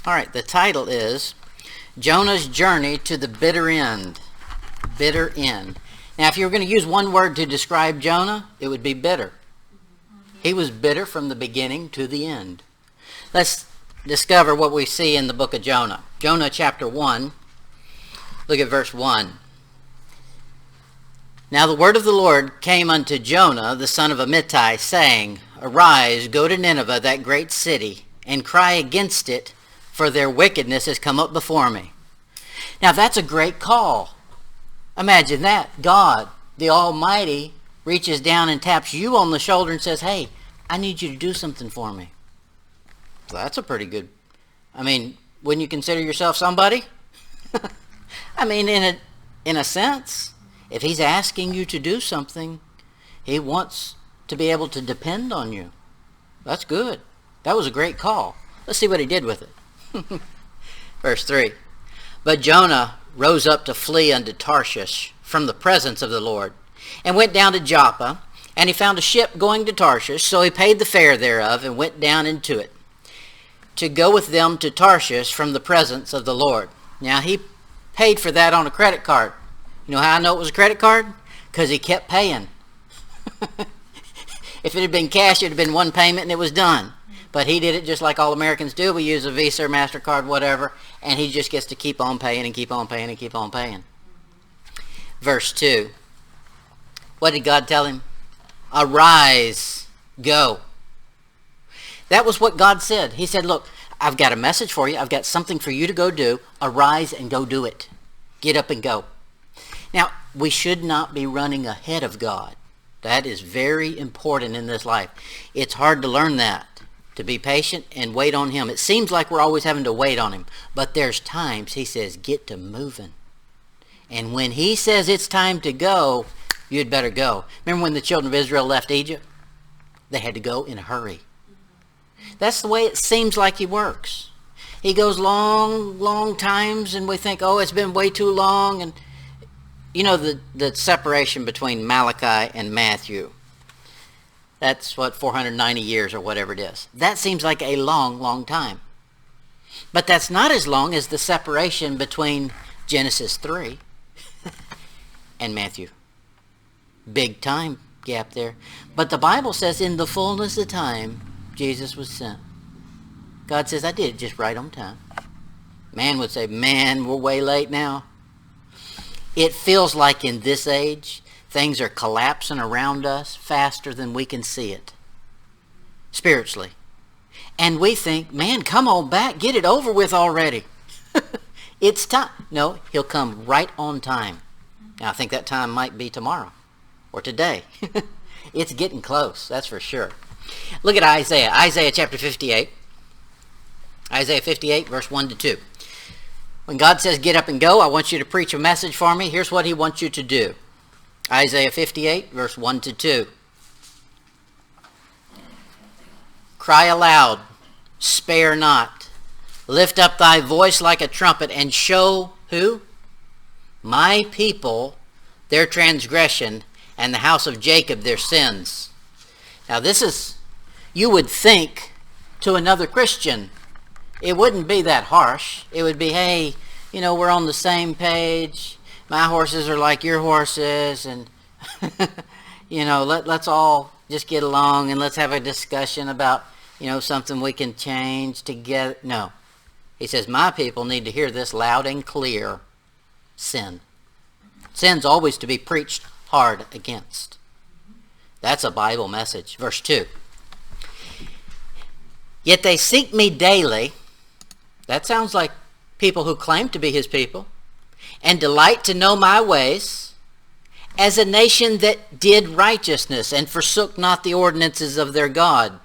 All right, the title is Jonah's Journey to the Bitter End. Bitter end. Now, if you were going to use one word to describe Jonah, it would be bitter. He was bitter from the beginning to the end. Let's discover what we see in the book of Jonah. Jonah chapter 1, look at verse 1. Now the word of the Lord came unto Jonah, the son of Amittai, saying, Arise, go to Nineveh, that great city, and cry against it, for their wickedness has come up before me. Now that's a great call. Imagine that. God, the Almighty, reaches down and taps you on the shoulder and says, hey, I need you to do something for me. So that's a pretty good, wouldn't you consider yourself somebody? In a sense, if he's asking you to do something, he wants to be able to depend on you. That's good. That was a great call. Let's see what he did with it. Verse 3. But Jonah rose up to flee unto Tarshish from the presence of the Lord, and went down to Joppa, and he found a ship going to Tarshish, so he paid the fare thereof, and went down into it, to go with them to Tarshish from the presence of the Lord. Now he paid for that on a credit card. You know how I know it was a credit card? Because he kept paying. If it had been cash, it would have been one payment and it was done. But he did it just like all Americans do. We use a Visa or MasterCard, whatever, and he just gets to keep on paying and keep on paying and keep on paying. Verse 2. What did God tell him? Arise, go. That was what God said. He said, look, I've got a message for you. I've got something for you to go do. Arise and go do it. Get up and go. Now, we should not be running ahead of God. That is very important in this life. It's hard to learn that, to be patient and wait on him. It seems like we're always having to wait on him, but there's times he says, get to moving. And when he says it's time to go, you'd better go. Remember when the children of Israel left Egypt? They had to go in a hurry. That's the way it seems like he works. He goes long times, and we think, oh, it's been way too long. And you know the separation between Malachi and Matthew. That's what, 490 years or whatever it is. That seems like a long time. But that's not as long as the separation between Genesis 3 and Matthew. Big time gap there. But the Bible says in the fullness of time, Jesus was sent. God says, I did it just right on time. Man would say, man, we're way late now. It feels like in this age, things are collapsing around us faster than we can see it, spiritually. And we think, man, come on back, get it over with already. It's time. No, he'll come right on time. Now, I think that time might be tomorrow or today. It's getting close, that's for sure. Look at Isaiah. Isaiah chapter 58. Isaiah 58, verse 1 to 2. When God says, get up and go, I want you to preach a message for me. Here's what he wants you to do. Isaiah 58, verse 1 to 2. Cry aloud, spare not. Lift up thy voice like a trumpet, and show who? My people their transgression, and the house of Jacob their sins. Now this is, you would think, to another Christian, it wouldn't be that harsh. It would be, hey, we're on the same page. My horses are like your horses, and let's all just get along and let's have a discussion about something we can change together. No, he says my people need to hear this loud and clear. Sin's always to be preached hard against. That's a Bible message. Verse 2. Yet they seek me daily. That sounds like people who claim to be his people, and delight to know my ways, as a nation that did righteousness and forsook not the ordinances of their God.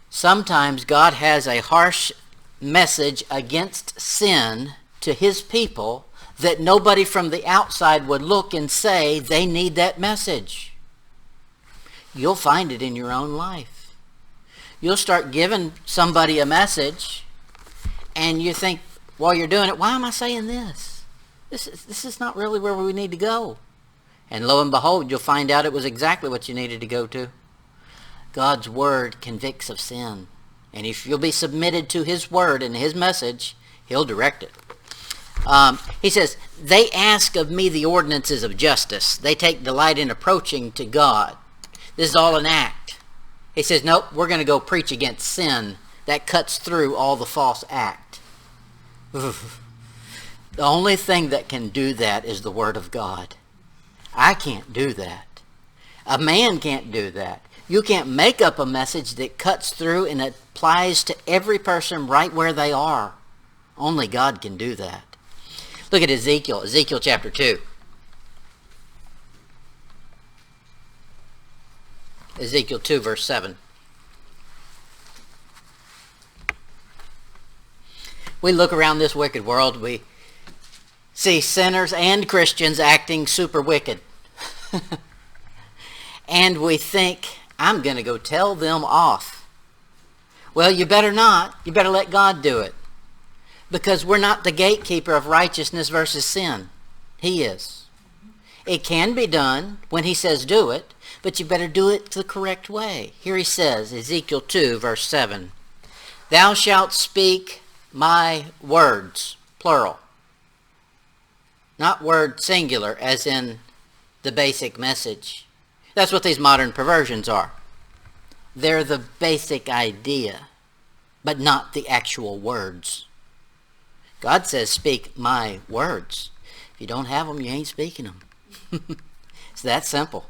Sometimes God has a harsh message against sin to his people that nobody from the outside would look and say they need that message. You'll find it in your own life. You'll start giving somebody a message, and you think, while you're doing it, why am I saying this? This is not really where we need to go. And lo and behold, you'll find out it was exactly what you needed to go to. God's word convicts of sin. And if you'll be submitted to his word and his message, he'll direct it. He says, they ask of me the ordinances of justice. They take delight in approaching to God. This is all an act. He says, nope, we're going to go preach against sin. That cuts through all the false act. The only thing that can do that is the word of God. I can't do that. A man can't do that. You can't make up a message that cuts through and applies to every person right where they are. Only God can do that. Look at Ezekiel chapter 2. Ezekiel 2, verse 7. We look around this wicked world, we see sinners and Christians acting super wicked. And we think, I'm going to go tell them off. Well, you better not. You better let God do it. Because we're not the gatekeeper of righteousness versus sin. He is. It can be done when he says do it, but you better do it the correct way. Here he says, Ezekiel 2, verse 7, thou shalt speak my words, plural. Not word singular, as in the basic message. That's what these modern perversions are. They're the basic idea, but not the actual words. God says, speak my words. If you don't have them, you ain't speaking them. It's that simple.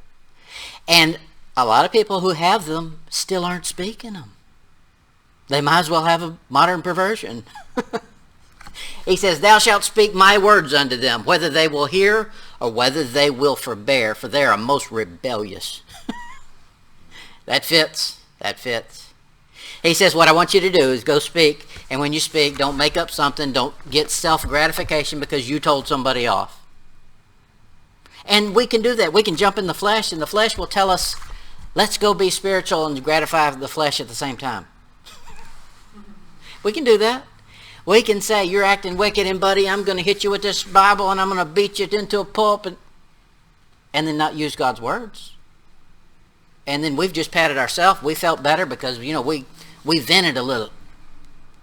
And a lot of people who have them still aren't speaking them. They might as well have a modern perversion. He says, thou shalt speak my words unto them, whether they will hear or whether they will forbear, for they are most rebellious. That fits. That fits. He says, what I want you to do is go speak, and when you speak, don't make up something, don't get self-gratification because you told somebody off. And we can do that. We can jump in the flesh, and the flesh will tell us, let's go be spiritual and gratify the flesh at the same time. We can do that. We can say, you're acting wicked, and buddy, I'm going to hit you with this Bible, and I'm going to beat you into a pulp, and then not use God's words. And then we've just patted ourselves. We felt better because, we vented a little.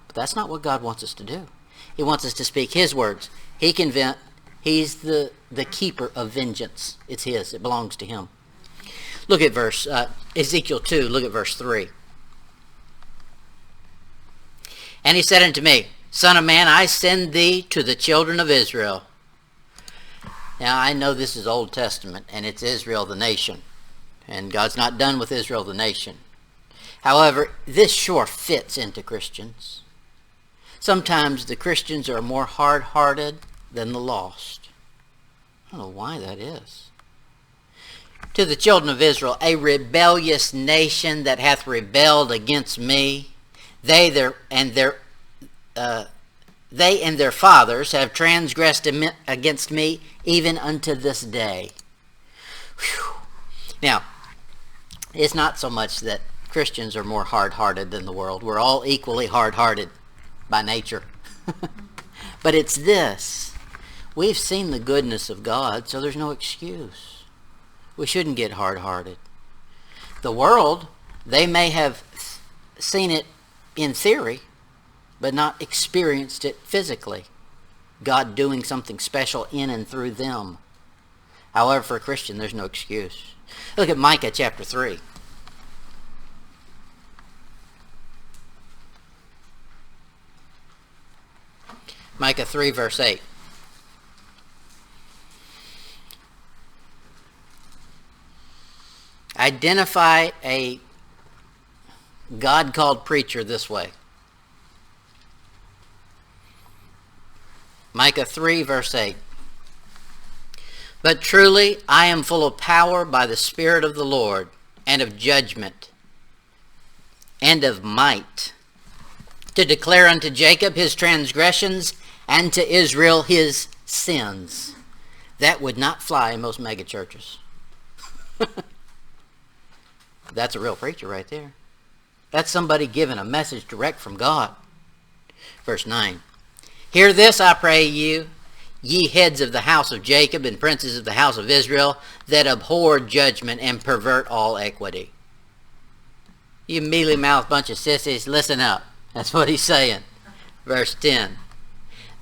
But that's not what God wants us to do. He wants us to speak his words. He can vent. He's the keeper of vengeance. It's his. It belongs to him. Look at Ezekiel 2. Look at verse 3. And he said unto me, Son of man, I send thee to the children of Israel. Now, I know this is Old Testament, and it's Israel the nation. And God's not done with Israel the nation. However, this sure fits into Christians. Sometimes the Christians are more hard-hearted than the lost. I don't know why that is. To the children of Israel, a rebellious nation that hath rebelled against me, they and their fathers have transgressed against me even unto this day. Whew. Now, it's not so much that Christians are more hard-hearted than the world. We're all equally hard-hearted by nature. But it's this. We've seen the goodness of God, so there's no excuse. We shouldn't get hard-hearted. The world, they may have seen it in theory, but not experienced it physically. God doing something special in and through them. However, for a Christian, there's no excuse. Look at Micah chapter 3. Micah 3, verse 8. Identify a God-called preacher this way. Micah 3, verse 8. But truly I am full of power by the Spirit of the Lord, and of judgment, and of might, to declare unto Jacob his transgressions, and to Israel his sins. That would not fly in most mega churches. That's a real preacher right there. That's somebody giving a message direct from God. Verse 9. Hear this, I pray you, ye heads of the house of Jacob and princes of the house of Israel, that abhor judgment and pervert all equity. You mealy-mouthed bunch of sissies, listen up. That's what he's saying. Verse 10.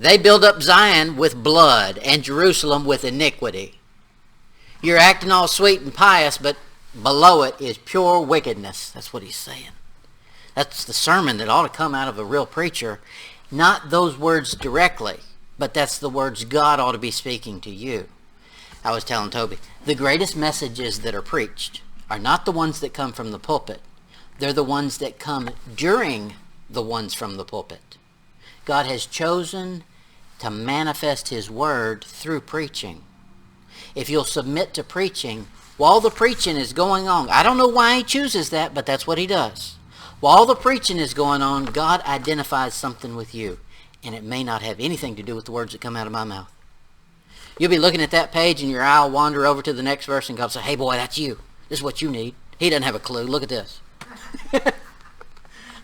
They build up Zion with blood and Jerusalem with iniquity. You're acting all sweet and pious, but below it is pure wickedness. That's what he's saying. That's the sermon that ought to come out of a real preacher. Not those words directly, but that's the words God ought to be speaking to you. I was telling Toby, the greatest messages that are preached are not the ones that come from the pulpit. They're the ones that come during the ones from the pulpit. God has chosen to manifest his word through preaching. If you'll submit to preaching, while the preaching is going on, I don't know why he chooses that, but that's what he does. While the preaching is going on, God identifies something with you, and it may not have anything to do with the words that come out of my mouth. You'll be looking at that page, and your eye will wander over to the next verse, and God will say, hey boy, that's you. This is what you need. He doesn't have a clue. Look at this.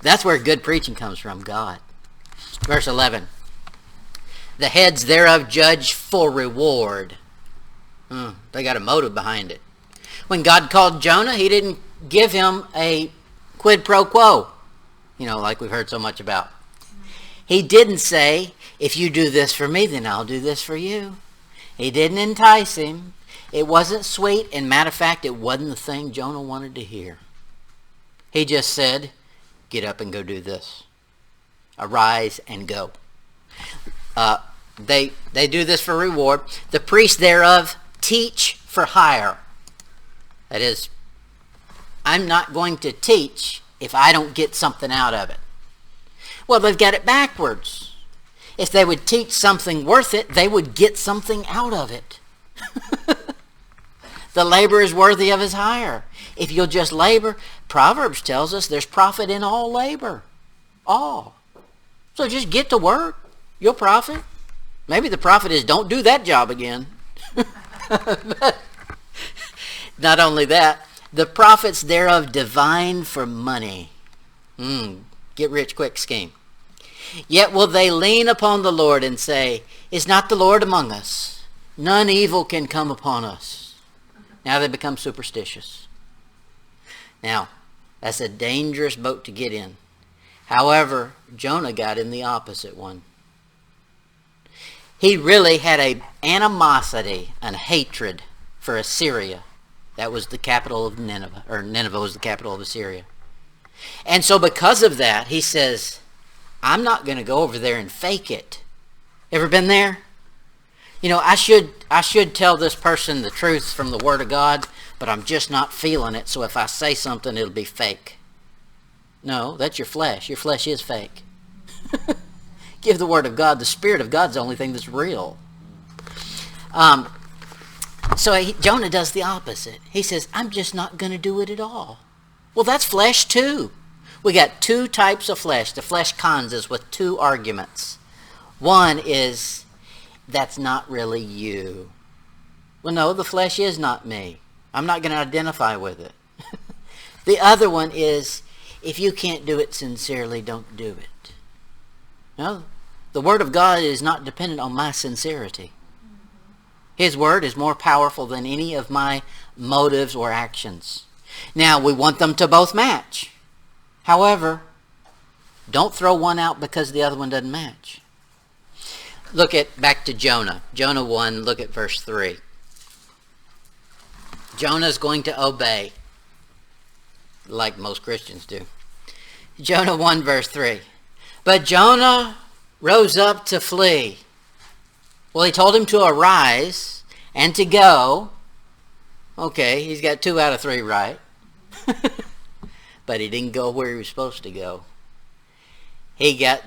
That's where good preaching comes from, God. Verse 11. The heads thereof judge for reward. They got a motive behind it. When God called Jonah, he didn't give him a quid pro quo, like we've heard so much about. He didn't say, if you do this for me, then I'll do this for you. He didn't entice him. It wasn't sweet, and matter of fact, it wasn't the thing Jonah wanted to hear. He just said, get up and go do this. Arise and go. They do this for reward. The priests thereof teach for hire. That is, I'm not going to teach if I don't get something out of it. Well, they've got it backwards. If they would teach something worth it, they would get something out of it. The labor is worthy of his hire. If you'll just labor, Proverbs tells us there's profit in all labor. All. So just get to work. You'll profit. Maybe the profit is don't do that job again. But not only that, the profits thereof divine for money. Get rich quick scheme. Yet will they lean upon the Lord and say, is not the Lord among us? None evil can come upon us. Now they become superstitious. Now, that's a dangerous boat to get in. However, Jonah got in the opposite one. He really had an animosity and hatred for Assyria. That was the capital of Nineveh, or Nineveh was the capital of Assyria. And so because of that, he says, I'm not going to go over there and fake it. Ever been there? I should tell this person the truth from the Word of God, but I'm just not feeling it, so if I say something, it'll be fake. No, that's your flesh. Your flesh is fake. Give the Word of God. The Spirit of God's the only thing that's real. Jonah does the opposite. He says, I'm just not going to do it at all. Well, that's flesh too. We got two types of flesh. The flesh cons us with two arguments. One is, that's not really you. Well, no, the flesh is not me. I'm not going to identify with it. The other one is, if you can't do it sincerely, don't do it. No, the Word of God is not dependent on my sincerity. His Word is more powerful than any of my motives or actions. Now, we want them to both match. However, don't throw one out because the other one doesn't match. Back to Jonah. Jonah 1, look at verse 3. Jonah's going to obey, like most Christians do. Jonah 1, verse 3. But Jonah rose up to flee. Well, he told him to arise and to go. Okay, he's got 2 out of 3 right. But he didn't go where he was supposed to go. He got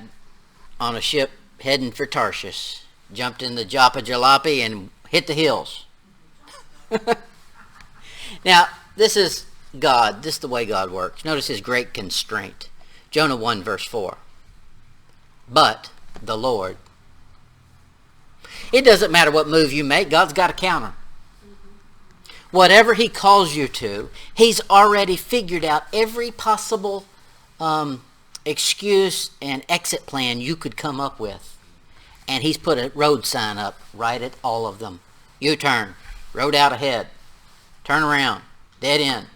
on a ship heading for Tarshish, jumped in the Joppa Jalopy and hit the hills. Now, this is God. This is the way God works. Notice his great constraint. Jonah 1, verse 4. But the Lord. It doesn't matter what move you make. God's got a counter. Whatever he calls you to, he's already figured out every possible excuse and exit plan you could come up with. And he's put a road sign up right at all of them. U-turn. Road out ahead. Turn around. Dead end.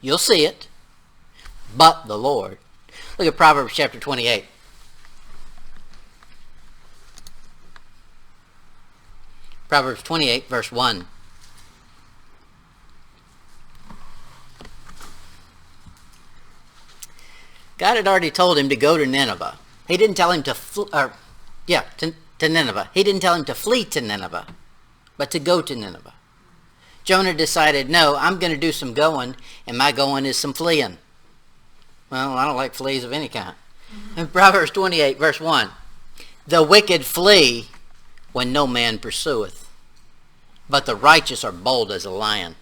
You'll see it. but the Lord. Look at Proverbs chapter 28. Proverbs 28, verse 1. God had already told him to go to Nineveh. He didn't tell him to Nineveh. He didn't tell him to flee to Nineveh, but to go to Nineveh. Jonah decided, no, I'm going to do some going, and my going is some fleeing. Well, I don't like fleas of any kind. In Proverbs 28, verse 1, the wicked flee when no man pursueth, but the righteous are bold as a lion.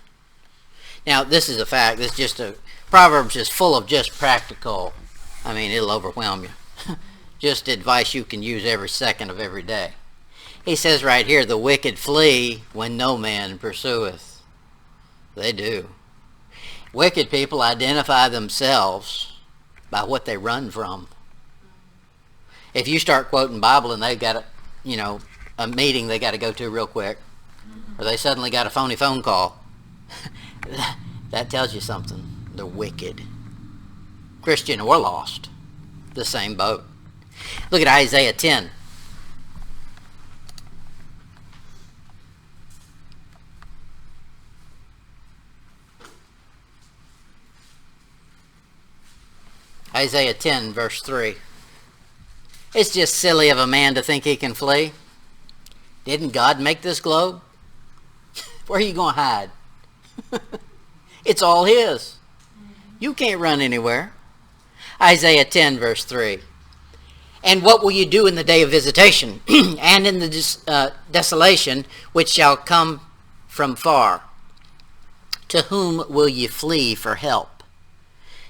Now, this is a fact. This is just Proverbs is full of just practical, it'll overwhelm you. Just advice you can use every second of every day. He says right here, the wicked flee when no man pursueth. They do. Wicked people identify themselves by what they run from. If you start quoting Bible and they've got a meeting they got to go to real quick, or they suddenly got a phony phone call, that tells you something. They're wicked. Christian or lost, the same boat. Look at Isaiah 10. Isaiah 10, verse 3. It's just silly of a man to think he can flee. Didn't God make this globe? Where are you going to hide? It's all his. You can't run anywhere. Isaiah 10, verse 3. And what will you do in the day of visitation, and in the desolation which shall come from far? To whom will ye flee for help?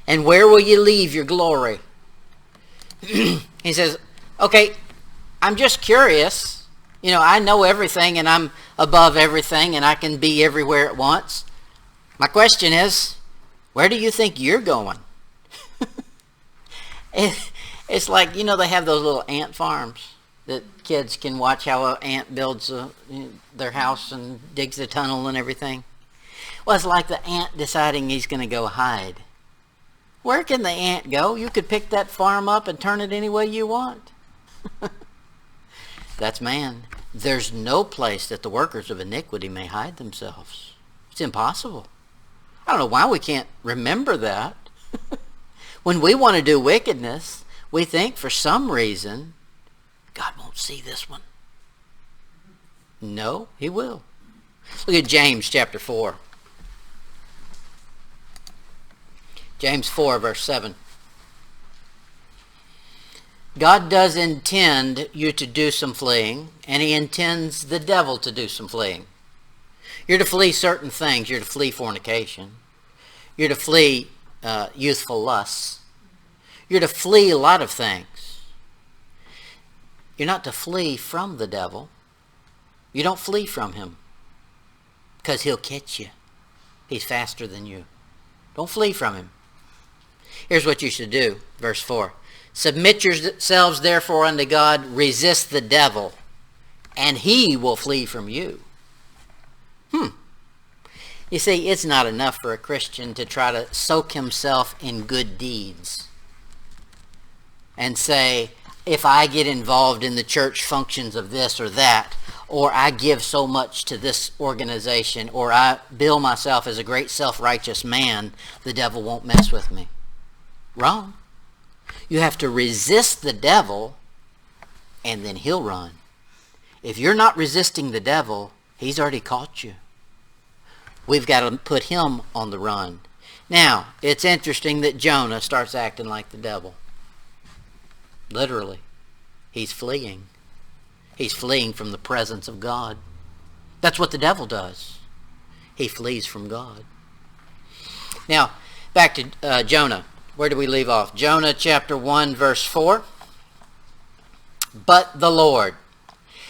And where will you leave your glory? He says, okay, I'm just curious. I know everything, and I'm above everything, and I can be everywhere at once. My question is, where do you think you're going? It's like, they have those little ant farms that kids can watch how an ant builds their house and digs the tunnel and everything. Well, it's like the ant deciding he's going to go hide. Where can the ant go? You could pick that farm up and turn it any way you want. That's man. There's no place that the workers of iniquity may hide themselves. It's impossible. I don't know why we can't remember that. When we want to do wickedness, we think for some reason, God won't see this one. No, he will. Look at James chapter 4. James 4, verse 7. God does intend you to do some fleeing, and he intends the devil to do some fleeing. You're to flee certain things. You're to flee fornication. You're to flee youthful lusts. You're to flee a lot of things. You're not to flee from the devil. You don't flee from him, because he'll catch you. He's faster than you. Don't flee from him. Here's what you should do. Verse 4. Submit yourselves therefore unto God, resist the devil, and he will flee from you. You see, it's not enough for a Christian to try to soak himself in good deeds and say, if I get involved in the church functions of this or that, or I give so much to this organization, or I bill myself as a great self-righteous man, the devil won't mess with me. Wrong. You have to resist the devil, and then he'll run. If you're not resisting the devil, he's already caught you. We've got to put him on the run. Now, it's interesting that Jonah starts acting like the devil. Literally. He's fleeing. He's fleeing from the presence of God. That's what the devil does. He flees from God. Now, back to Jonah. Where do we leave off? Jonah chapter 1, verse 4. But the Lord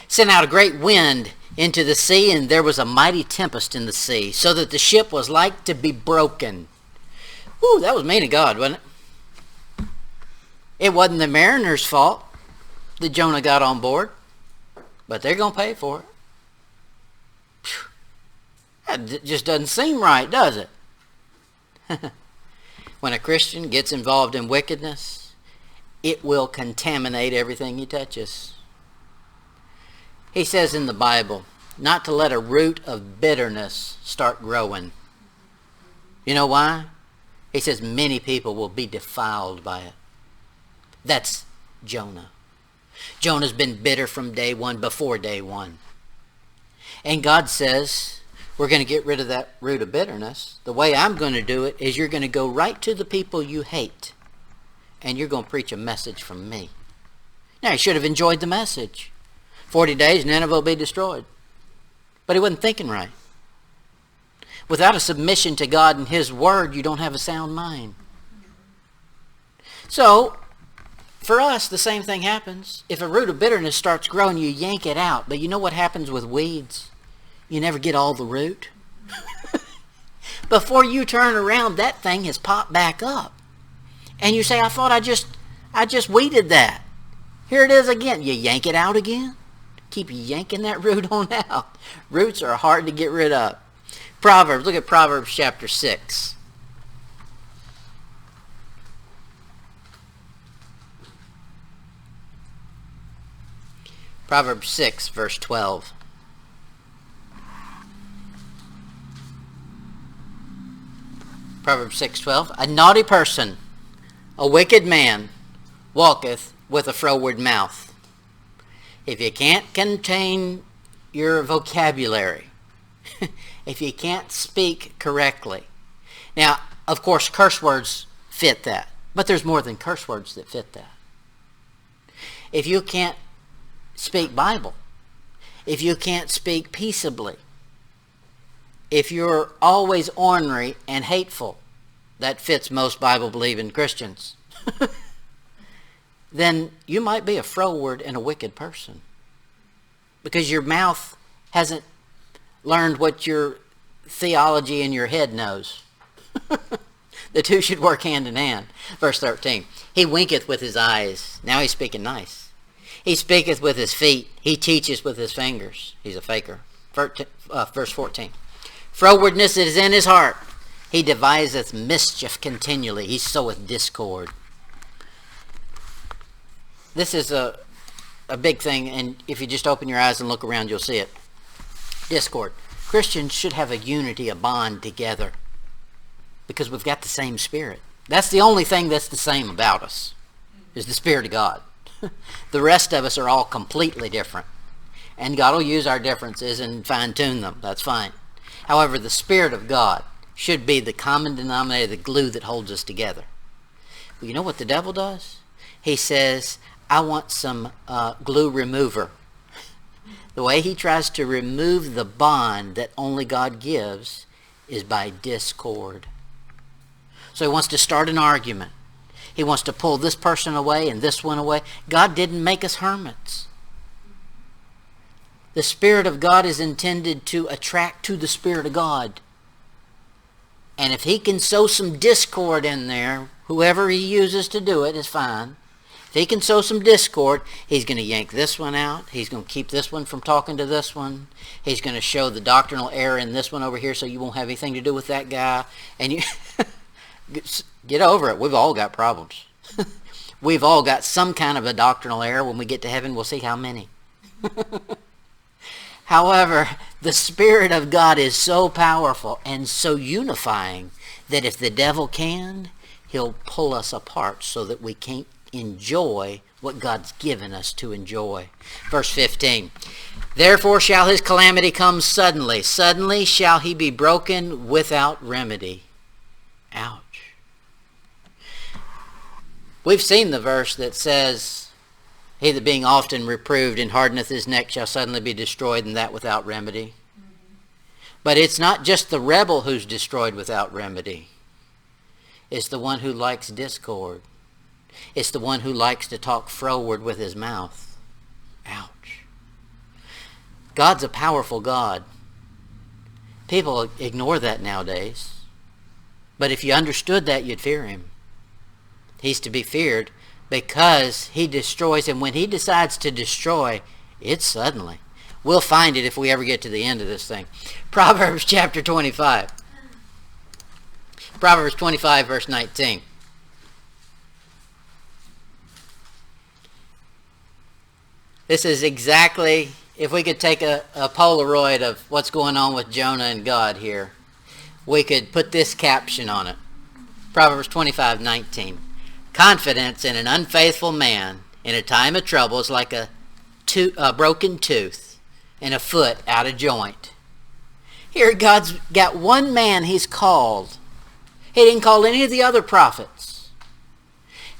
sent out a great wind into the sea, and there was a mighty tempest in the sea, so that the ship was like to be broken. Whew, that was mean of God, wasn't it? It wasn't the mariner's fault that Jonah got on board, but they're going to pay for it. That just doesn't seem right, does it? When a Christian gets involved in wickedness, it will contaminate everything he touches. He says in the Bible, not to let a root of bitterness start growing. You know why? He says many people will be defiled by it. That's Jonah. Jonah's been bitter from day one, before day one. And God says, we're going to get rid of that root of bitterness. The way I'm going to do it is you're going to go right to the people you hate, and you're going to preach a message from me. Now, he should have enjoyed the message. 40 days, Nineveh will be destroyed. But he wasn't thinking right. Without a submission to God and his word, you don't have a sound mind. So, for us, the same thing happens. If a root of bitterness starts growing, you yank it out. But you know what happens with weeds? You never get all the root. Before you turn around, that thing has popped back up. And you say, I thought I just weeded that. Here it is again. You yank it out again. Keep yanking that root on out. Roots are hard to get rid of. Proverbs, look at Proverbs chapter 6. Proverbs 6, verse 12. Proverbs 6:12. A naughty person, a wicked man, walketh with a froward mouth. If you can't contain your vocabulary, if you can't speak correctly. Now, of course, curse words fit that. But there's more than curse words that fit that. If you can't speak Bible, if you can't speak peaceably, if you're always ornery and hateful, that fits most Bible-believing Christians, then you might be a froward and a wicked person. Because your mouth hasn't learned what your theology in your head knows. The two should work hand in hand. Verse 13. He winketh with his eyes. Now he's speaking nice. He speaketh with his feet. He teaches with his fingers. He's a faker. Verse 14. Frowardness is in his heart. He deviseth mischief continually. He soweth discord. This is a big thing, and if you just open your eyes and look around, you'll see it. Discord. Christians should have a unity, a bond together, because we've got the same spirit. That's the only thing that's the same about us, is the Spirit of God. The rest of us are all completely different, and God will use our differences and fine-tune them. That's fine. However, the Spirit of God should be the common denominator, the glue that holds us together. Well, you know what the devil does? He says, I want some glue remover. The way he tries to remove the bond that only God gives is by discord. So he wants to start an argument. He wants to pull this person away and this one away. God didn't make us hermits. The Spirit of God is intended to attract to the Spirit of God. And if he can sow some discord in there, whoever he uses to do it is fine. If he can sow some discord, he's going to yank this one out. He's going to keep this one from talking to this one. He's going to show the doctrinal error in this one over here so you won't have anything to do with that guy. And you get over it. We've all got problems. We've all got some kind of a doctrinal error. When we get to heaven, we'll see how many. However, the Spirit of God is so powerful and so unifying that if the devil can, he'll pull us apart so that we can't enjoy what God's given us to enjoy. Verse 15. Therefore shall his calamity come suddenly. Suddenly shall he be broken without remedy. Ouch. We've seen the verse that says, he that being often reproved and hardeneth his neck shall suddenly be destroyed, and that without remedy. But it's not just the rebel who's destroyed without remedy. It's the one who likes discord. It's the one who likes to talk froward with his mouth. Ouch. God's a powerful God. People ignore that nowadays. But if you understood that, you'd fear him. He's to be feared because he destroys, and when he decides to destroy, it's suddenly. We'll find it if we ever get to the end of this thing. Proverbs chapter 25. Proverbs 25, verse 19. This is exactly, if we could take a Polaroid of what's going on with Jonah and God here, we could put this caption on it. Proverbs 25, 19. Confidence in an unfaithful man in a time of trouble is like a broken tooth and a foot out of joint. Here God's got one man he's called. He didn't call any of the other prophets.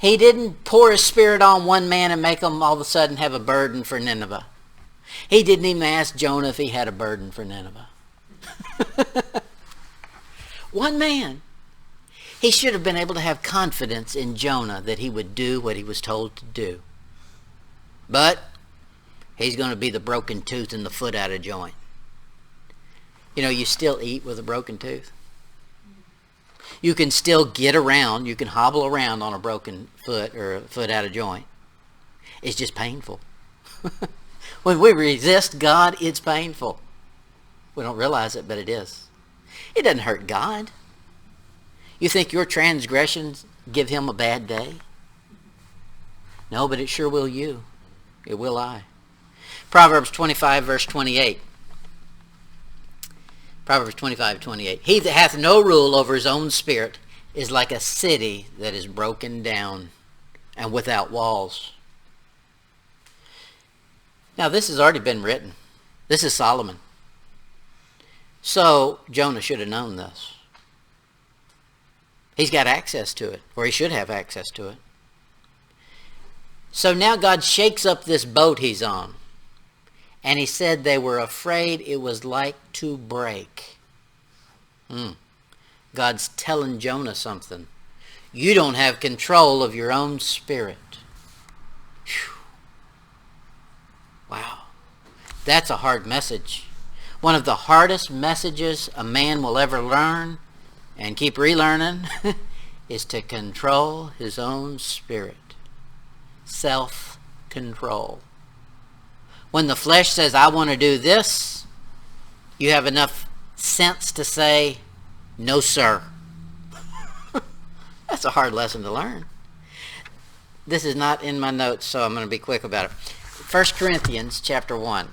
He didn't pour his spirit on one man and make him all of a sudden have a burden for Nineveh. He didn't even ask Jonah if he had a burden for Nineveh. One man. He should have been able to have confidence in Jonah that he would do what he was told to do. But he's going to be the broken tooth and the foot out of joint. You know, you still eat with a broken tooth. You can still get around. You can hobble around on a broken foot or a foot out of joint. It's just painful. When we resist God, it's painful. We don't realize it, but it is. It doesn't hurt God. You think your transgressions give him a bad day? No, but it sure will you. It will I. Proverbs 25, verse 28. Proverbs 25, 28. He that hath no rule over his own spirit is like a city that is broken down and without walls. Now, this has already been written. This is Solomon. So, Jonah should have known this. He's got access to it, or he should have access to it. So now God shakes up this boat he's on. And he said they were afraid it was like to break. God's telling Jonah something. You don't have control of your own spirit. Whew. Wow. That's a hard message. One of the hardest messages a man will ever learn and keep relearning is to control his own spirit. Self-control. When the flesh says, I want to do this, you have enough sense to say, no, sir. That's a hard lesson to learn. This is not in my notes, so I'm going to be quick about it. 1 Corinthians chapter 1.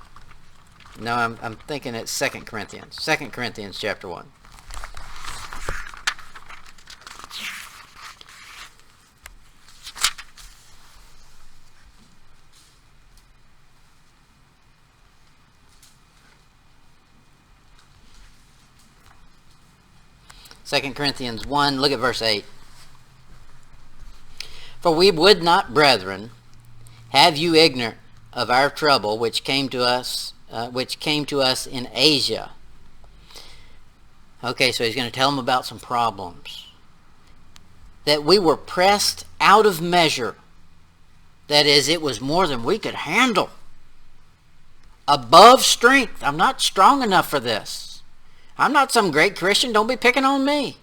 No, I'm thinking it's 2 Corinthians. 2 Corinthians chapter 1. Second Corinthians 1, look at verse 8. For we would not, brethren, have you ignorant of our trouble which came to us in Asia. Okay, so he's going to tell them about some problems. That we were pressed out of measure. That is, it was more than we could handle. Above strength. I'm not strong enough for this. I'm not some great Christian. Don't be picking on me.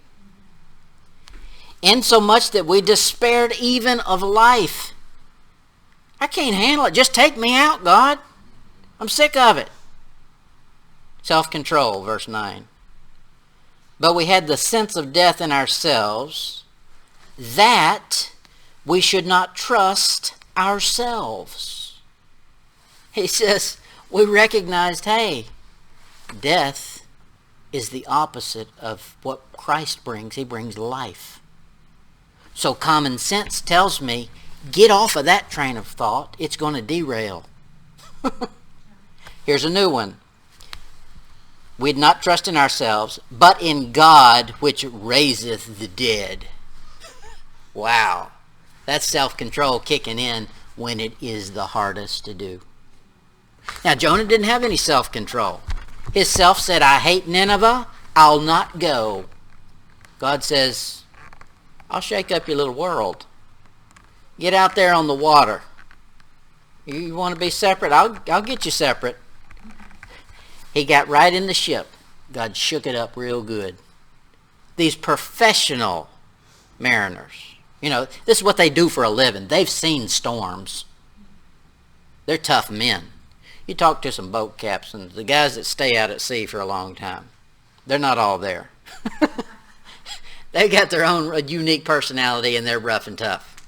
Insomuch that we despaired even of life. I can't handle it. Just take me out, God. I'm sick of it. Self-control, verse 9. But we had the sense of death in ourselves, that we should not trust ourselves. He says, we recognized, hey, death is the opposite of what Christ brings. He brings life. So common sense tells me, get off of that train of thought. It's going to derail. Here's a new one. We'd not trust in ourselves, but in God which raiseth the dead. Wow. That's self-control kicking in when it is the hardest to do. Now, Jonah didn't have any self-control. His self said, I hate Nineveh, I'll not go. God says, I'll shake up your little world. Get out there on the water. You want to be separate? I'll get you separate. He got right in the ship. God shook it up real good. These professional mariners, you know, this is what they do for a living. They've seen storms. They're tough men. You talk to some boat captains, the guys that stay out at sea for a long time. They're not all there. They got their own unique personality, and they're rough and tough.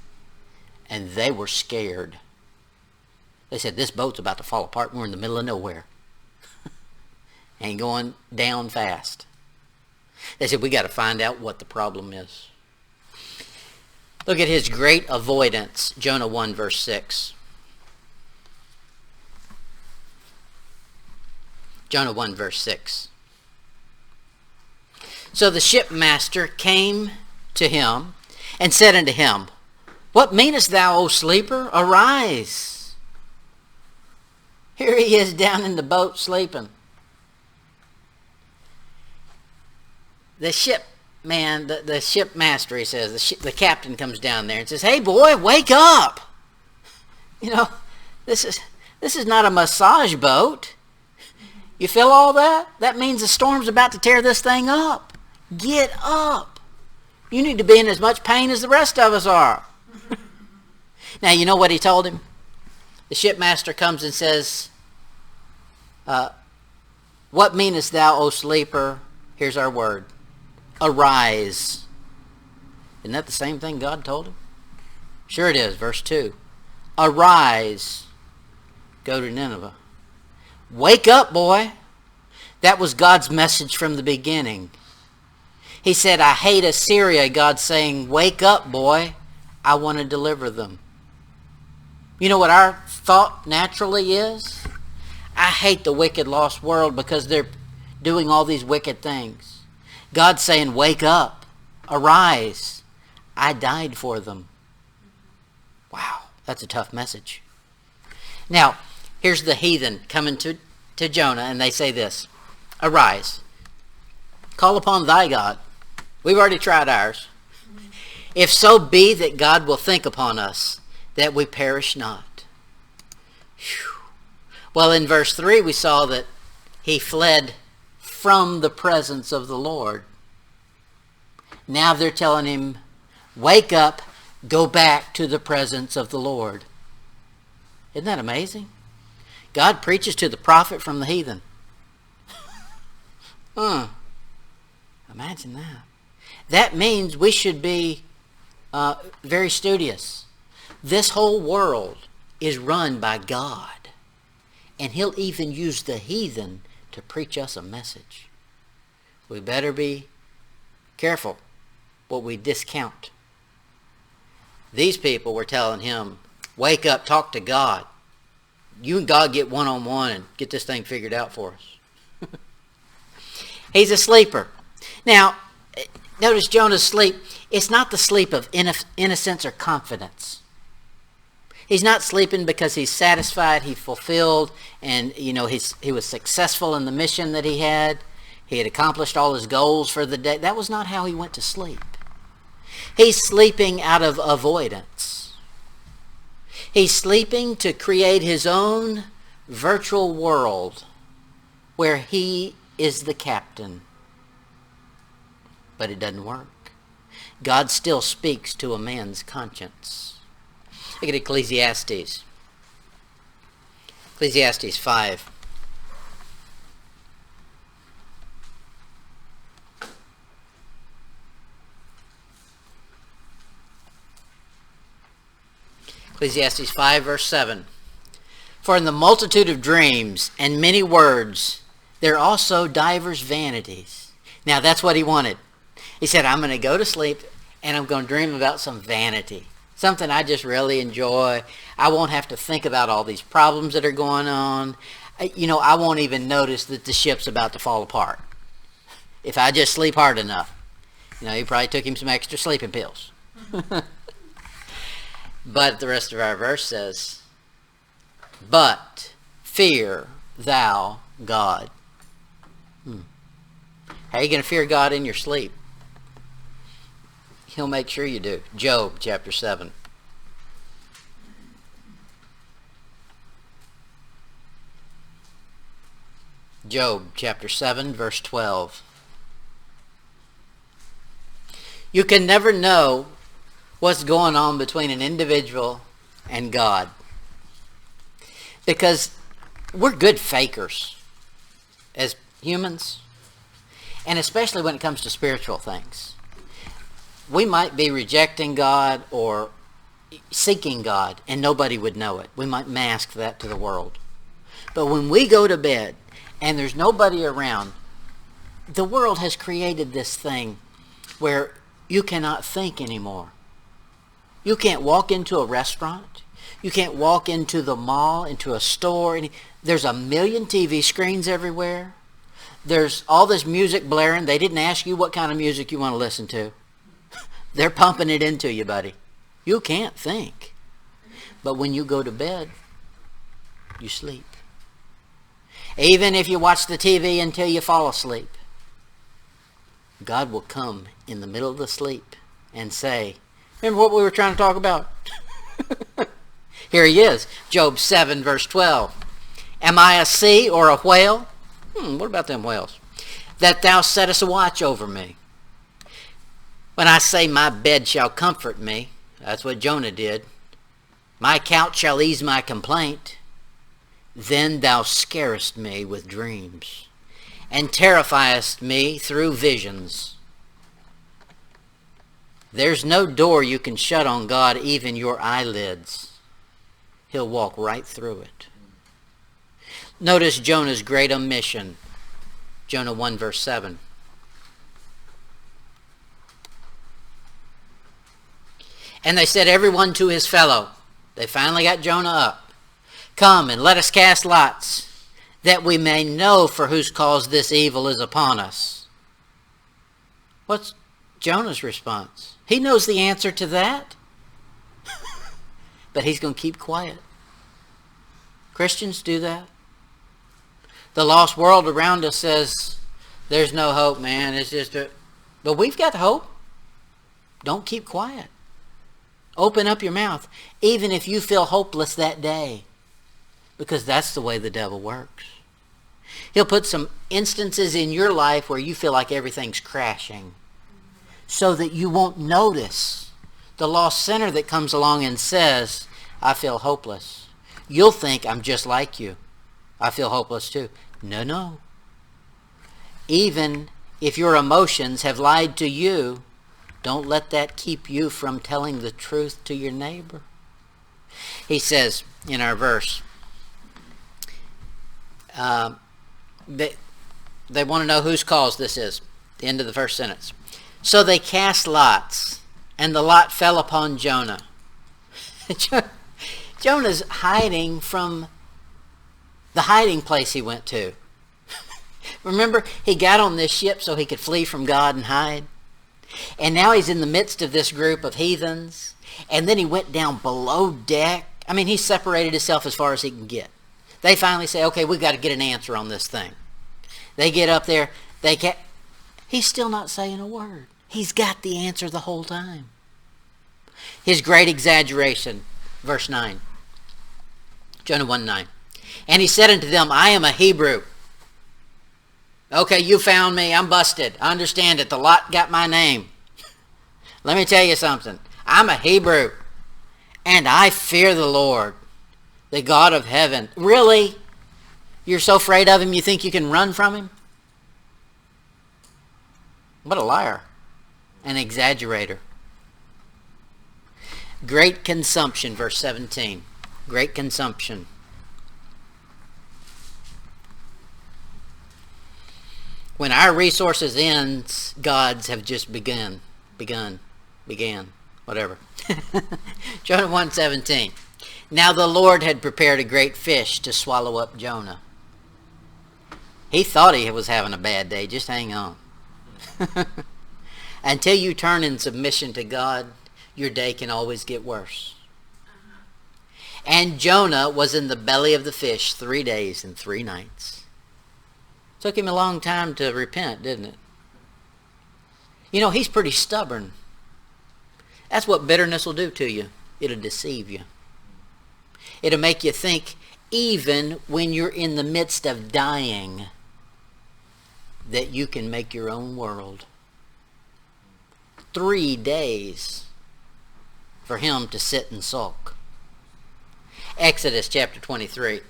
And they were scared. They said, this boat's about to fall apart. We're in the middle of nowhere. And going down fast. They said, we got to find out what the problem is. Look at his great avoidance. Jonah 1, verse 6. Jonah 1, verse 6. So the shipmaster came to him and said unto him, what meanest thou, O sleeper? Arise. Here he is down in the boat sleeping. The shipman, the shipmaster, he says, the captain comes down there and says, hey boy, wake up. You know, this is not a massage boat. You feel all that? That means the storm's about to tear this thing up. Get up. You need to be in as much pain as the rest of us are. Now, you know what he told him? The shipmaster comes and says, what meanest thou, O sleeper? Here's our word. Arise. Isn't that the same thing God told him? Sure it is. Verse 2. Arise. Go to Nineveh. Wake up, boy. That was God's message from the beginning. He said, I hate Assyria. God's saying, wake up, boy. I want to deliver them. You know what our thought naturally is? I hate the wicked lost world because they're doing all these wicked things. God's saying, wake up. Arise. I died for them. Wow, that's a tough message. Now, here's the heathen coming to Jonah, and they say this. Arise. Call upon thy God. We've already tried ours. If so be that God will think upon us, that we perish not. Whew. Well, in verse 3, we saw that he fled from the presence of the Lord. Now they're telling him, wake up, go back to the presence of the Lord. Isn't that amazing? God preaches to the prophet from the heathen. Imagine that. That means we should be very studious. This whole world is run by God. And he'll even use the heathen to preach us a message. We better be careful what we discount. These people were telling him, wake up, talk to God. You and God get one-on-one and get this thing figured out for us. He's a sleeper. Now, notice Jonah's sleep. It's not the sleep of innocence or confidence. He's not sleeping because he's satisfied, he's fulfilled, and he was successful in the mission that he had. He had accomplished all his goals for the day. That was not how he went to sleep. He's sleeping out of avoidance. He's sleeping to create his own virtual world where he is the captain. But it doesn't work. God still speaks to a man's conscience. Look at Ecclesiastes. Ecclesiastes 5. Ecclesiastes 5, verse 7. For in the multitude of dreams and many words, there are also divers vanities. Now that's what he wanted. He said, I'm going to go to sleep and I'm going to dream about some vanity. Something I just really enjoy. I won't have to think about all these problems that are going on. I won't even notice that the ship's about to fall apart. If I just sleep hard enough. He probably took him some extra sleeping pills. But the rest of our verse says, but fear thou God. How are you going to fear God in your sleep? He'll make sure you do. Job chapter 7. Job chapter 7, verse 12. You can never know what's going on between an individual and God. Because we're good fakers as humans. And especially when it comes to spiritual things. we might be rejecting God or seeking God, and nobody would know it. We might mask that to the world. But when we go to bed and there's nobody around, the world has created this thing where you cannot think anymore. You can't walk into a restaurant. You can't walk into the mall, into a store. There's a million TV screens everywhere. There's all this music blaring. They didn't ask you what kind of music you want to listen to. They're pumping it into you, buddy. You can't think. But when you go to bed, you sleep. Even if you watch the TV until you fall asleep, God will come in the middle of the sleep and say, remember what we were trying to talk about? Here he is, Job 7, verse 12. Am I a sea or a whale? What about them whales? That thou settest a watch over me. When I say my bed shall comfort me, that's what Jonah did. My couch shall ease my complaint. Then thou scarest me with dreams, and terrifiest me through visions. There's no door you can shut on God, even your eyelids. He'll walk right through it. Notice Jonah's great omission. Jonah 1, verse 7. And they said, everyone to his fellow. They finally got Jonah up. Come and let us cast lots, that we may know for whose cause this evil is upon us. What's Jonah's response? He knows the answer to that. But he's going to keep quiet. Christians do that. The lost world around us says, there's no hope, man. It's just But we've got hope. Don't keep quiet. Open up your mouth, even if you feel hopeless that day. Because that's the way the devil works. He'll put some instances in your life where you feel like everything's crashing, so that you won't notice the lost sinner that comes along and says, I feel hopeless. You'll think, I'm just like you. I feel hopeless too. No. Even if your emotions have lied to you, don't let that keep you from telling the truth to your neighbor. He says in our verse, they want to know whose cause this is. The end of the first sentence. So they cast lots, and the lot fell upon Jonah. Jonah's hiding from the hiding place he went to. Remember, he got on this ship so he could flee from God and hide. And now he's in the midst of this group of heathens. And then he went down below deck. I mean, he separated himself as far as he can get. They finally say, okay, we've got to get an answer on this thing. They get up there. He's still not saying a word. He's got the answer the whole time. His great exaggeration. Verse 9. Jonah 1:9. And he said unto them, I am a Hebrew. Okay, you found me. I'm busted. I understand it. The lot got my name. Let me tell you something. I'm a Hebrew. And I fear the Lord, the God of heaven. Really? You're so afraid of him you think you can run from him? What a liar. An exaggerator. Great consumption, verse 17. Great consumption. When our resources ends, God's have just began, whatever. Jonah 1:17. Now the Lord had prepared a great fish to swallow up Jonah. He thought he was having a bad day. Just hang on. Until you turn in submission to God, your day can always get worse. And Jonah was in the belly of the fish 3 days and 3 nights. Took him a long time to repent, didn't it? You know, he's pretty stubborn. That's what bitterness will do to you. It'll deceive you. It'll make you think, even when you're in the midst of dying, that you can make your own world. 3 days for him to sit and sulk. Exodus chapter 23.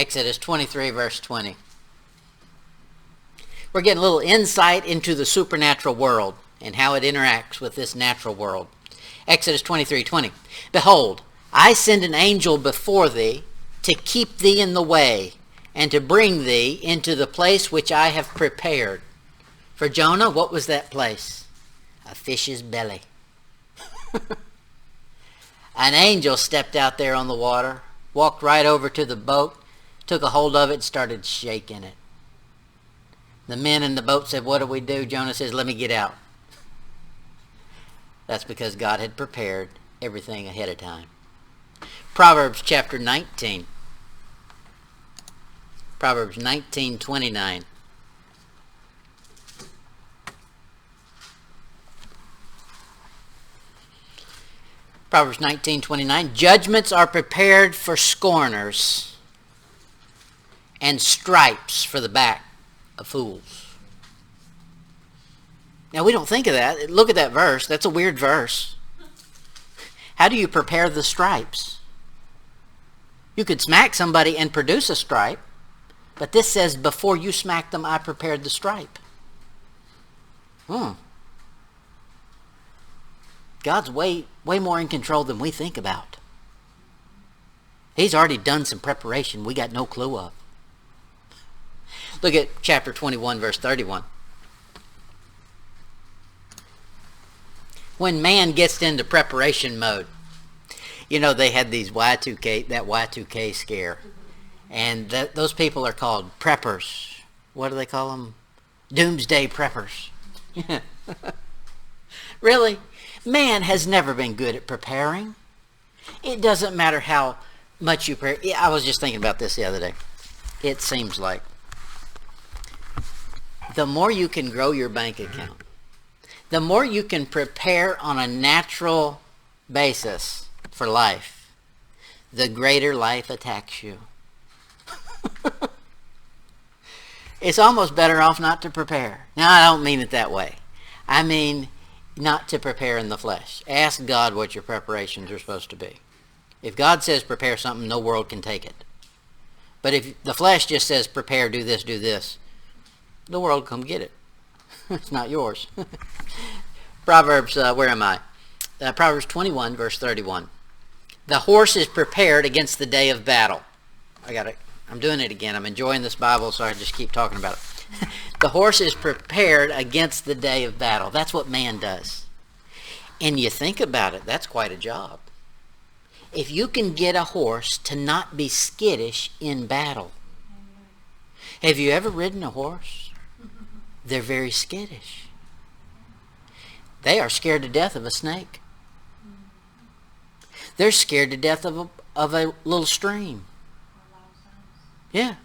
Exodus 23, verse 20. We're getting a little insight into the supernatural world and how it interacts with this natural world. Exodus 23, 20. Behold, I send an angel before thee to keep thee in the way and to bring thee into the place which I have prepared. For Jonah, what was that place? A fish's belly. An angel stepped out there on the water, walked right over to the boat, took a hold of it, and started shaking it. The men in the boat said, what do we do? Jonah says, let me get out. That's because God had prepared everything ahead of time. Proverbs chapter 19. Proverbs 19:29. Proverbs 19:29. Judgments are prepared for scorners, and stripes for the back of fools. Now we don't think of that. Look at that verse. That's a weird verse. How do you prepare the stripes? You could smack somebody and produce a stripe, but this says, before you smack them, I prepared the stripe. God's way more in control than we think about. He's already done some preparation we got no clue of. Look at chapter 21, verse 31. When man gets into preparation mode, you know, they had these Y2K scare. And those people are called preppers. What do they call them? Doomsday preppers. Really? Man has never been good at preparing. It doesn't matter how much you prepare. I was just thinking about this the other day. It seems like the more you can grow your bank account, the more you can prepare on a natural basis for life, the greater life attacks you. It's almost better off not to prepare. Now, I don't mean it that way. I mean not to prepare in the flesh. Ask God what your preparations are supposed to be. If God says prepare something, no world can take it. But if the flesh just says prepare, do this, the world will come get it. It's not yours. Proverbs, where am I? Proverbs 21, verse 31. The horse is prepared against the day of battle. I'm doing it again. I'm enjoying this Bible, so I just keep talking about it. The horse is prepared against the day of battle. That's what man does. And you think about it, that's quite a job. If you can get a horse to not be skittish in battle. Have you ever ridden a horse? They're very skittish. They are scared to death of a snake. They're scared to death of a little stream. Yeah.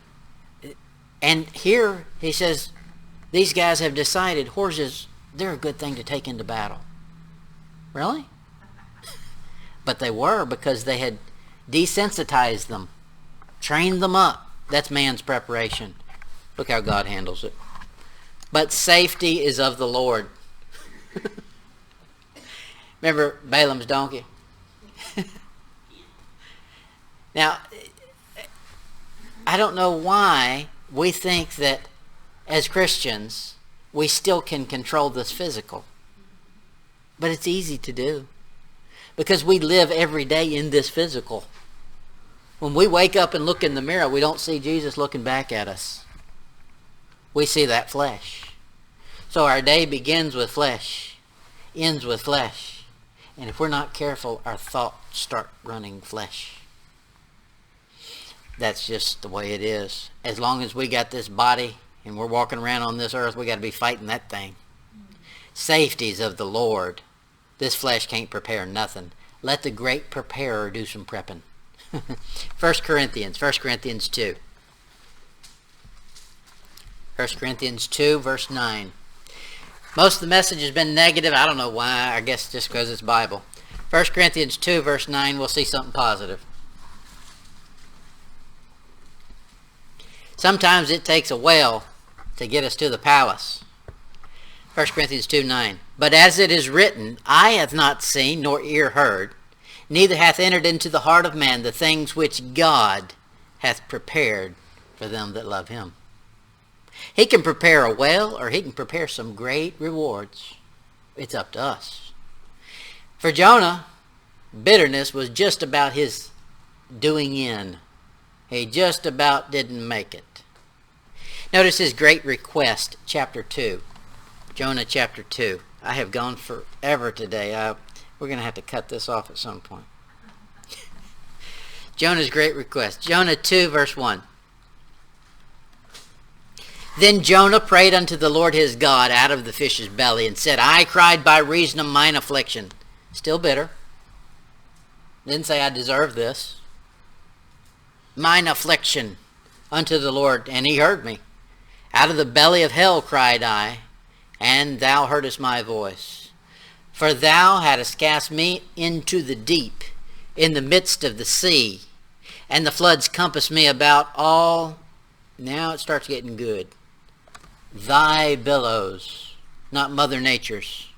And here he says, these guys have decided horses, they're a good thing to take into battle. Really? But they were, because they had desensitized them, trained them up. That's man's preparation. Look how God handles it. But safety is of the Lord. Remember Balaam's donkey? Now, I don't know why we think that as Christians we still can control this physical. But it's easy to do. Because we live every day in this physical. When we wake up and look in the mirror, we don't see Jesus looking back at us. We see that flesh. So our day begins with flesh, ends with flesh. And if we're not careful, our thoughts start running flesh. That's just the way it is. As long as we got this body and we're walking around on this earth, we got to be fighting that thing. Safety's of the Lord. This flesh can't prepare nothing. Let the great preparer do some prepping. 1 Corinthians 2. 1 Corinthians 2, verse 9. Most of the message has been negative. I don't know why. I guess just because it's Bible. 1 Corinthians 2, verse 9, we'll see something positive. Sometimes it takes a whale to get us to the palace. 1 Corinthians 2, 9. But as it is written, eye hath not seen, nor ear heard, neither hath entered into the heart of man the things which God hath prepared for them that love him. He can prepare a well, or he can prepare some great rewards. It's up to us. For Jonah, bitterness was just about his doing in. He just about didn't make it. Notice his great request, chapter 2. Jonah chapter 2. I have gone forever today. We're going to have to cut this off at some point. Jonah's great request. Jonah 2, verse 1. Then Jonah prayed unto the Lord his God out of the fish's belly, and said, I cried by reason of mine affliction. Still bitter. Didn't say I deserve this. Mine affliction unto the Lord, and he heard me. Out of the belly of hell cried I, and thou heardest my voice. For thou hadst cast me into the deep, in the midst of the sea, and the floods compassed me about all. Now it starts getting good. Thy billows, not Mother Nature's,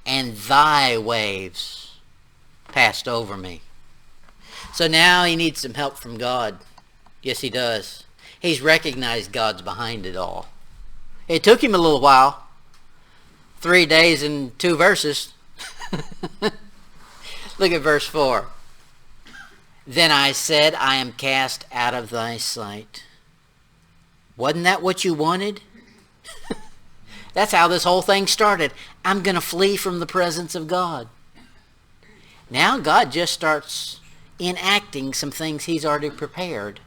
and thy waves passed over me. So now he needs some help from God. Yes, he does. He's recognized God's behind it all. It took him a little while. 3 days and 2 verses. Look at verse 4. Then I said, I am cast out of thy sight. Wasn't that what you wanted? That's how this whole thing started. I'm going to flee from the presence of God. Now God just starts enacting some things he's already prepared.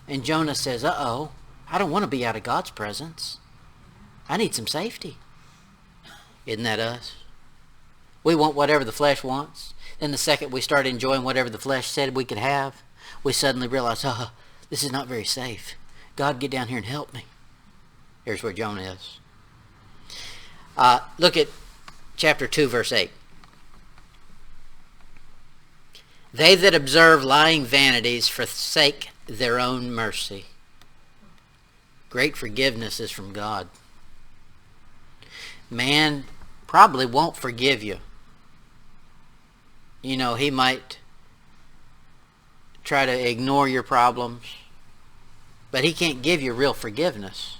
And Jonah says, uh-oh, I don't want to be out of God's presence. I need some safety. Isn't that us? We want whatever the flesh wants. Then the second we start enjoying whatever the flesh said we could have, we suddenly realize, this is not very safe. God, get down here and help me. Here's where Jonah is. Look at chapter 2, verse 8. They that observe lying vanities forsake their own mercy. Great forgiveness is from God. Man probably won't forgive you. You know, he might try to ignore your problems, but he can't give you real forgiveness.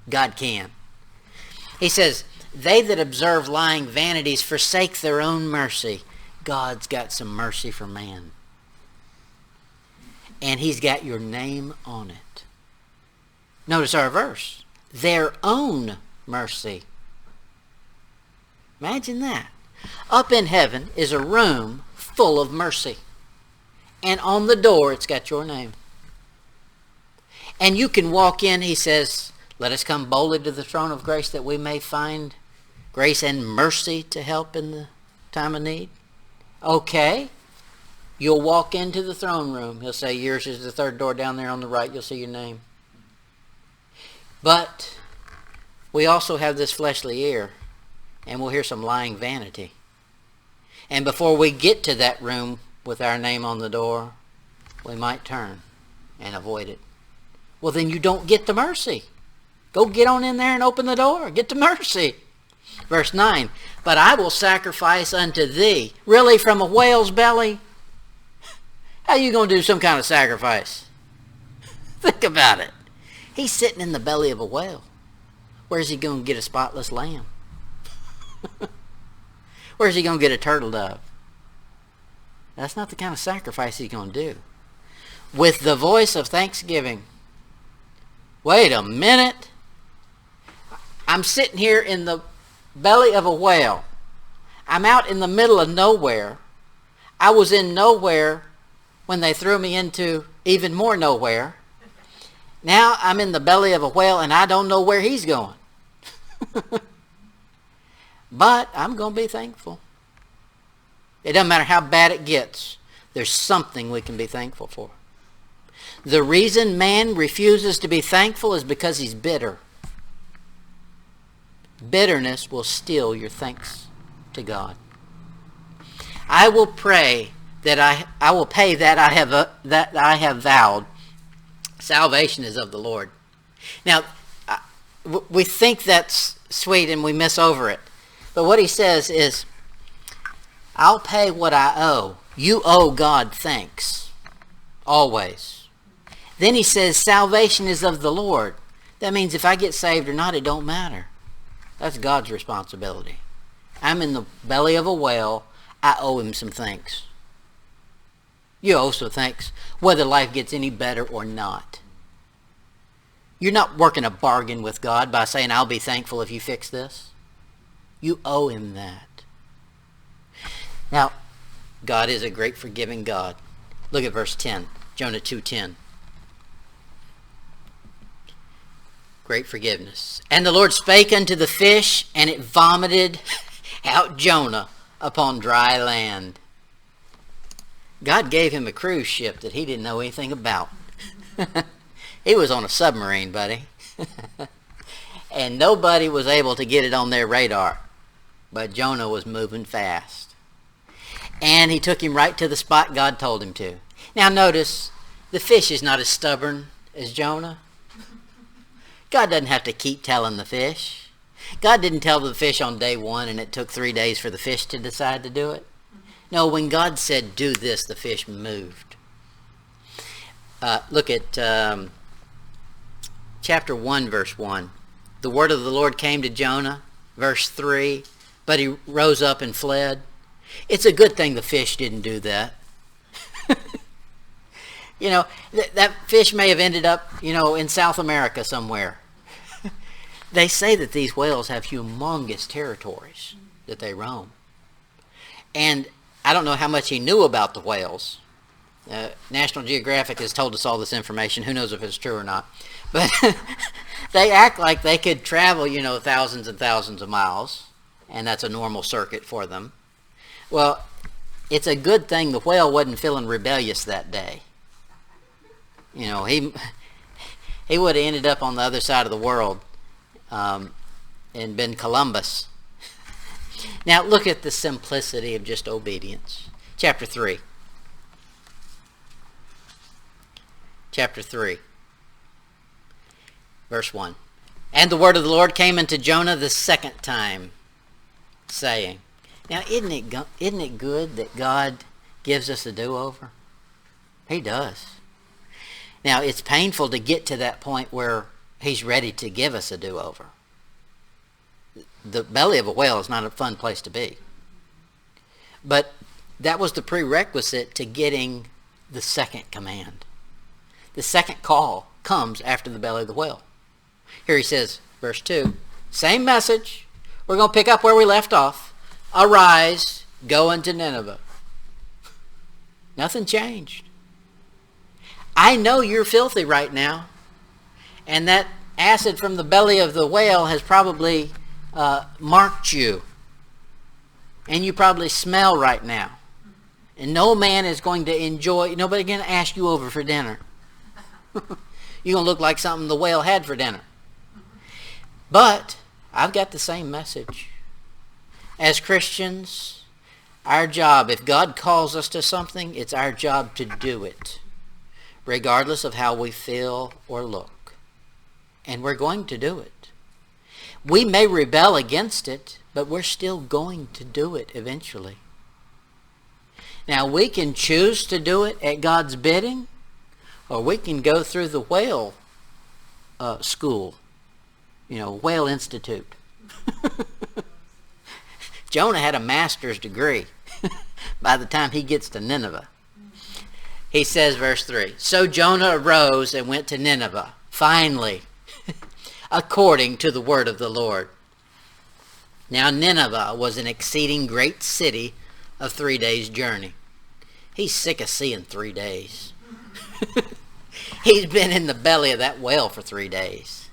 God can. He says, they that observe lying vanities forsake their own mercy. God's got some mercy for man. And he's got your name on it. Notice our verse. Their own mercy. Imagine that. Up in heaven is a room full of mercy. And on the door it's got your name. And you can walk in, he says, let us come boldly to the throne of grace that we may find grace and mercy to help in the time of need. Okay. You'll walk into the throne room. He'll say, yours is the third door down there on the right. You'll see your name. But we also have this fleshly ear, and we'll hear some lying vanity. And before we get to that room with our name on the door, we might turn and avoid it. Well, then you don't get the mercy. Go get on in there and open the door. Get the mercy. Verse 9, but I will sacrifice unto thee. Really, from a whale's belly? How are you going to do some kind of sacrifice? Think about it. He's sitting in the belly of a whale. Where's he going to get a spotless lamb? Where's he going to get a turtle dove? That's not the kind of sacrifice he's going to do. With the voice of thanksgiving. Wait a minute. I'm sitting here in the belly of a whale. I'm out in the middle of nowhere. I was in nowhere when they threw me into even more nowhere. Now I'm in the belly of a whale and I don't know where he's going. But I'm going to be thankful. It doesn't matter how bad it gets. There's something we can be thankful for. The reason man refuses to be thankful is because he's bitter. Bitterness will steal your thanks to God. I will pray that I will pay that I have vowed. Salvation is of the Lord. Now, we think that's sweet and we miss over it. But what he says is, I'll pay what I owe. You owe God thanks. always. Then he says, salvation is of the Lord. That means if I get saved or not, it don't matter. That's God's responsibility. I'm in the belly of a whale. I owe him some thanks. You owe some thanks, whether life gets any better or not. You're not working a bargain with God by saying, I'll be thankful if you fix this. You owe him that. Now, God is a great forgiving God. Look at verse 10, Jonah 2:10. Great forgiveness. And the Lord spake unto the fish, and it vomited out Jonah upon dry land. God gave him a cruise ship that he didn't know anything about. He was on a submarine, buddy. And nobody was able to get it on their radar. But Jonah was moving fast. And he took him right to the spot God told him to. Now notice, the fish is not as stubborn as Jonah. God doesn't have to keep telling the fish. God didn't tell the fish on day one and it took 3 days for the fish to decide to do it. No, when God said do this, the fish moved. Look at chapter 1, verse 1. The word of the Lord came to Jonah, verse 3, but he rose up and fled. It's a good thing the fish didn't do that. You know, that fish may have ended up, in South America somewhere. They say that these whales have humongous territories that they roam. And I don't know how much he knew about the whales. National Geographic has told us all this information. Who knows if it's true or not. But they act like they could travel, thousands and thousands of miles. And that's a normal circuit for them. Well, it's a good thing the whale wasn't feeling rebellious that day. He would have ended up on the other side of the world and been Columbus. Now look at the simplicity of just obedience. Chapter 3. Chapter 3. Verse 1. And the word of the Lord came unto Jonah the second time, saying. Now isn't it good that God gives us a do-over? He does. Now, it's painful to get to that point where he's ready to give us a do-over. The belly of a whale is not a fun place to be. But that was the prerequisite to getting the second command. The second call comes after the belly of the whale. Here he says, verse 2, same message. We're going to pick up where we left off. Arise, go unto Nineveh. Nothing changed. I know you're filthy right now, and that acid from the belly of the whale has probably marked you, and you probably smell right now, and no man is going to enjoy, nobody's going to ask you over for dinner. You're going to look like something the whale had for dinner. But I've got the same message. As Christians, our job, if God calls us to something, it's our job to do it, regardless of how we feel or look. And we're going to do it. We may rebel against it, but we're still going to do it eventually. Now, we can choose to do it at God's bidding, or we can go through the whale school, whale institute. Jonah had a master's degree by the time he gets to Nineveh. He says, verse 3, so Jonah arose and went to Nineveh, finally, according to the word of the Lord. Now Nineveh was an exceeding great city of 3 days' journey. He's sick of seeing 3 days. He's been in the belly of that whale for 3 days.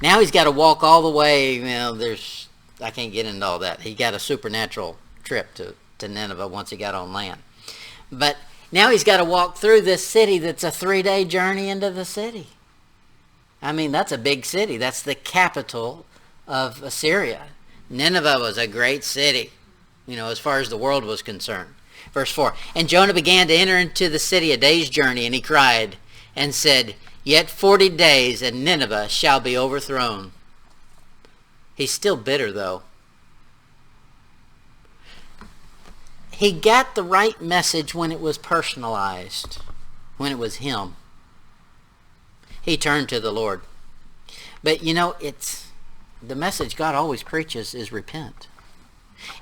Now he's got to walk all the way, I can't get into all that. He got a supernatural trip to Nineveh once he got on land. But now he's got to walk through this city that's a 3-day journey into the city. That's a big city. That's the capital of Assyria. Nineveh was a great city, as far as the world was concerned. Verse 4, and Jonah began to enter into the city a day's journey, and he cried and said, yet 40 days, and Nineveh shall be overthrown. He's still bitter, though. He got the right message when it was personalized. when it was him. He turned to the Lord. But it's the message God always preaches is repent.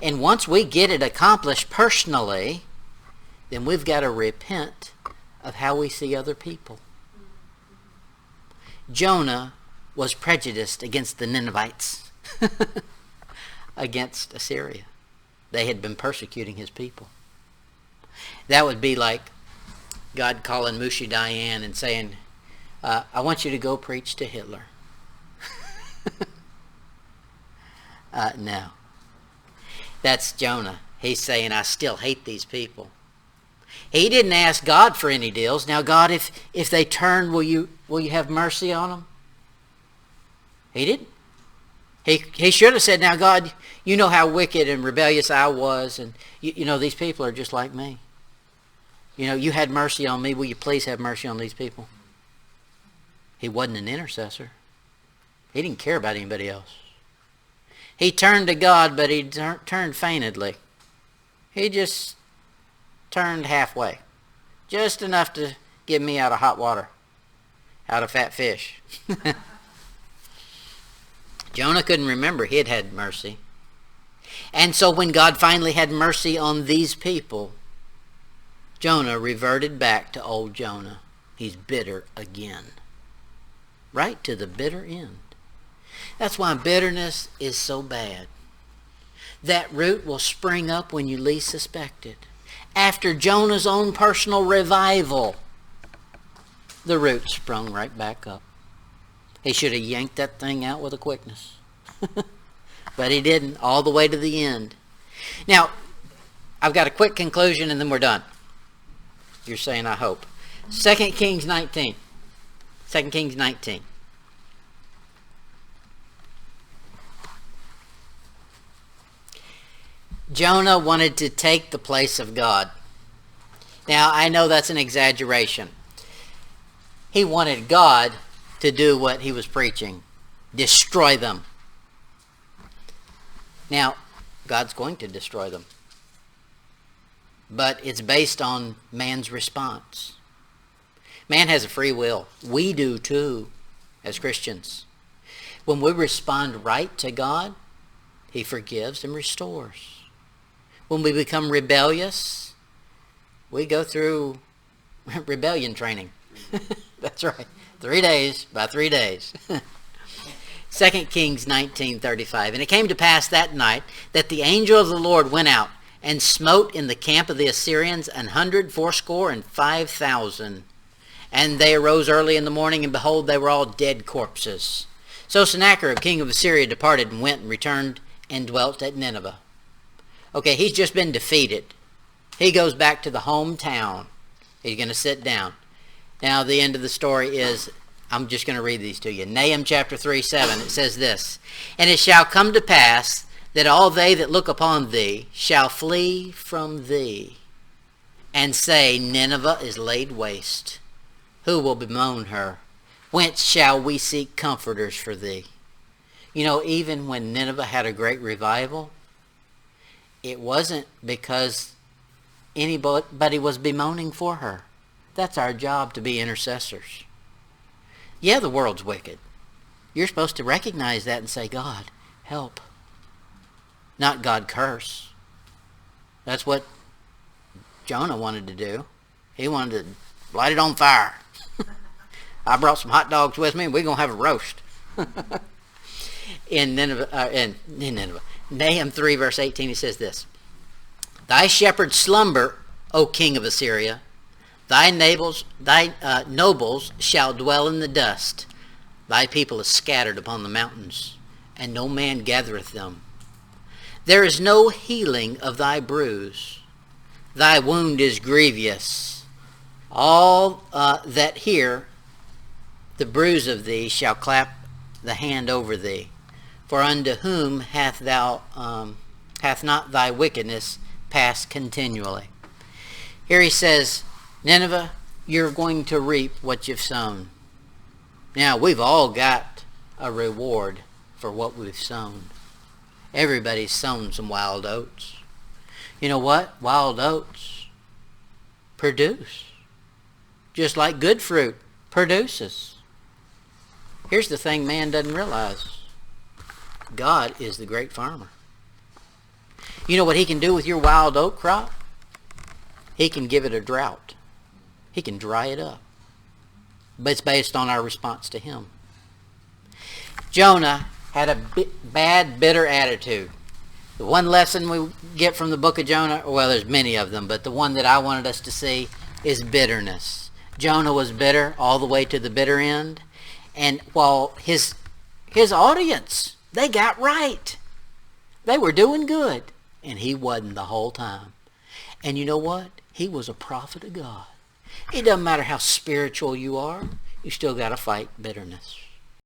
And once we get it accomplished personally, then we've got to repent of how we see other people. Jonah was prejudiced against the Ninevites, against Assyria. They had been persecuting his people. That would be like God calling Mushi Diane and saying, I want you to go preach to Hitler. No. That's Jonah. He's saying, I still hate these people. He didn't ask God for any deals. Now, God, if they turn, will you have mercy on them? He didn't. He should have said, now, God, you know how wicked and rebellious I was, and these people are just like me. You had mercy on me. Will you please have mercy on these people? He wasn't an intercessor. He didn't care about anybody else. He turned to God, but he turned feignedly. He just turned halfway. Just enough to get me out of hot water. Out of fat fish. Jonah couldn't remember he had had mercy. And so when God finally had mercy on these people, Jonah reverted back to old Jonah. He's bitter again. Right to the bitter end. That's why bitterness is so bad. That root will spring up when you least suspect it. After Jonah's own personal revival, the root sprung right back up. He should have yanked that thing out with a quickness. But he didn't, all the way to the end. Now, I've got a quick conclusion and then we're done. You're saying, I hope. 2 Kings 19. 2 Kings 19. Jonah wanted to take the place of God. Now, I know that's an exaggeration. He wanted God to do what he was preaching. Destroy them. Now, God's going to destroy them. But it's based on man's response. Man has a free will. We do too, as Christians. When we respond right to God, he forgives and restores. When we become rebellious, we go through rebellion training. That's right. 3 days by 3 days. 2 Kings 19:35. And it came to pass that night that the angel of the Lord went out and smote in the camp of the Assyrians 185,000. And they arose early in the morning, and behold, they were all dead corpses. So Sennacherib, king of Assyria, departed and went and returned and dwelt at Nineveh. Okay, he's just been defeated. He goes back to the hometown. He's going to sit down. Now, the end of the story is, I'm just going to read these to you. Nahum chapter 3:7, it says this, And it shall come to pass that all they that look upon thee shall flee from thee, and say, Nineveh is laid waste. Who will bemoan her? Whence shall we seek comforters for thee? Even when Nineveh had a great revival, it wasn't because anybody was bemoaning for her. That's our job, to be intercessors. Yeah, the world's wicked. You're supposed to recognize that and say, God, help. Not God, curse. That's what Jonah wanted to do. He wanted to light it on fire. I brought some hot dogs with me and we're going to have a roast. In Nineveh. Nahum 3 verse 18, he says this, Thy shepherds slumber, O king of Assyria. Thy nobles shall dwell in the dust. Thy people is scattered upon the mountains, and no man gathereth them. There is no healing of thy bruise. Thy wound is grievous. All that hear the bruise of thee shall clap the hand over thee. For unto whom hath not thy wickedness passed continually? Here he says, Nineveh, you're going to reap what you've sown. Now, we've all got a reward for what we've sown. Everybody's sown some wild oats. You know what? Wild oats produce just like good fruit produces. Here's the thing man doesn't realize. God is the great farmer. You know what he can do with your wild oat crop? He can give it a drought. He can dry it up. But it's based on our response to him. Jonah had a bad, bitter attitude. The one lesson we get from the book of Jonah, well, there's many of them, but the one that I wanted us to see is bitterness. Jonah was bitter all the way to the bitter end. And while his audience, they got right. They were doing good. And he wasn't the whole time. And you know what? He was a prophet of God. It doesn't matter how spiritual you are. You still got to fight bitterness.